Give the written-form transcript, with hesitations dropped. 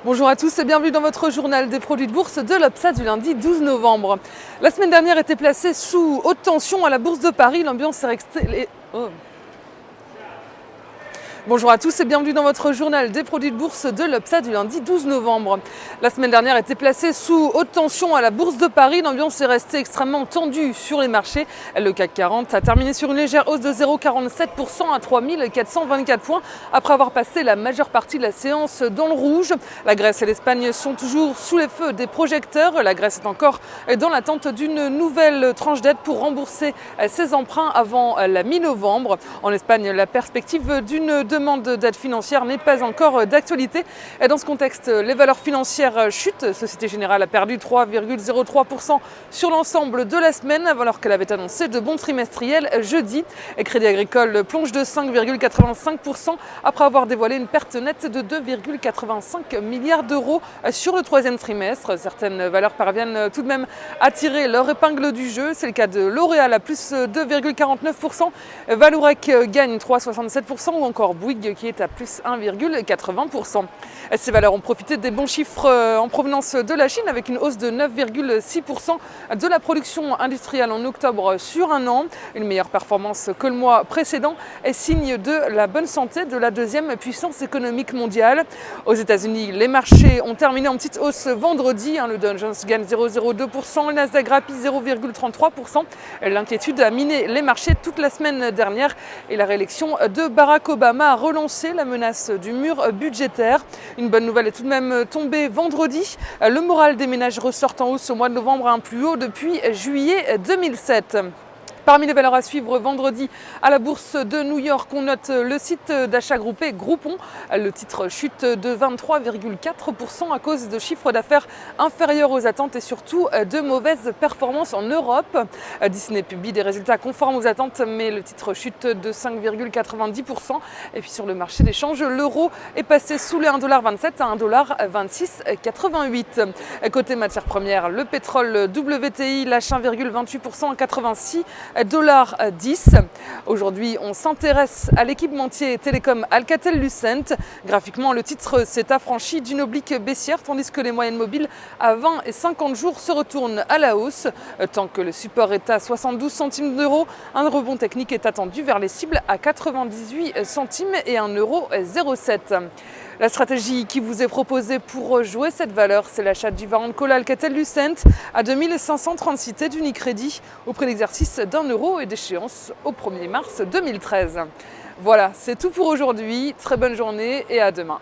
Bonjour à tous et bienvenue dans votre journal des produits de bourse de l'Obsa du lundi 12 novembre. La semaine dernière était placée sous haute tension à la Bourse de Paris. L'ambiance est restée... Bonjour à tous et bienvenue dans votre journal des produits de bourse de l'Obsa du lundi 12 novembre. La semaine dernière était placée sous haute tension à la Bourse de Paris. L'ambiance est restée extrêmement tendue sur les marchés. Le CAC 40 a terminé sur une légère hausse de 0,47% à 3424 points après avoir passé la majeure partie de la séance dans le rouge. La Grèce et l'Espagne sont toujours sous les feux des projecteurs. La Grèce est encore dans l'attente d'une nouvelle tranche d'aide pour rembourser ses emprunts avant la mi-novembre. En Espagne, la perspective d'une demande d'aide financière n'est pas encore d'actualité. Et dans ce contexte, les valeurs financières chutent. Société Générale a perdu 3,03% sur l'ensemble de la semaine, alors qu'elle avait annoncé de bons trimestriels jeudi. Et Crédit Agricole plonge de 5,85% après avoir dévoilé une perte nette de 2,85 milliards d'euros sur le troisième trimestre. Certaines valeurs parviennent tout de même à tirer leur épingle du jeu. C'est le cas de L'Oréal à plus 2,49%, Vallourec gagne 3,67% ou encore Bouygues qui est à plus 1,80%. Ces valeurs ont profité des bons chiffres en provenance de la Chine avec une hausse de 9,6% de la production industrielle en octobre sur un an. Une meilleure performance que le mois précédent est signe de la bonne santé de la deuxième puissance économique mondiale. Aux États-Unis, les marchés ont terminé en petite hausse vendredi. Le Dow Jones gagne 0,02%, le Nasdaq grappille 0,33%. L'inquiétude a miné les marchés toute la semaine dernière et la réélection de Barack Obama a relancé la menace du mur budgétaire. Une bonne nouvelle est tout de même tombée vendredi. Le moral des ménages ressort en hausse au mois de novembre à un plus haut depuis juillet 2007. Parmi les valeurs à suivre vendredi à la bourse de New York, on note le site d'achat groupé Groupon. Le titre chute de 23,4% à cause de chiffres d'affaires inférieurs aux attentes et surtout de mauvaises performances en Europe. Disney publie des résultats conformes aux attentes, mais le titre chute de 5,90%. Et puis sur le marché des changes, l'euro est passé sous les 1,27$ à 1,2688. Côté matières premières, le pétrole WTI lâche 1,28% à 86 $10. Aujourd'hui, on s'intéresse à l'équipementier télécom Alcatel-Lucent. Graphiquement, le titre s'est affranchi d'une oblique baissière, tandis que les moyennes mobiles à 20 et 50 jours se retournent à la hausse. Tant que le support est à 72 centimes d'euros, un rebond technique est attendu vers les cibles à 98 centimes et 1,07 €. La stratégie qui vous est proposée pour jouer cette valeur, c'est l'achat du Varant Call Alcatel-Lucent à 2536 T d'Unicredit au prix d'exercice d'1 € et d'échéance au 1er mars 2013. Voilà, c'est tout pour aujourd'hui. Très bonne journée et à demain.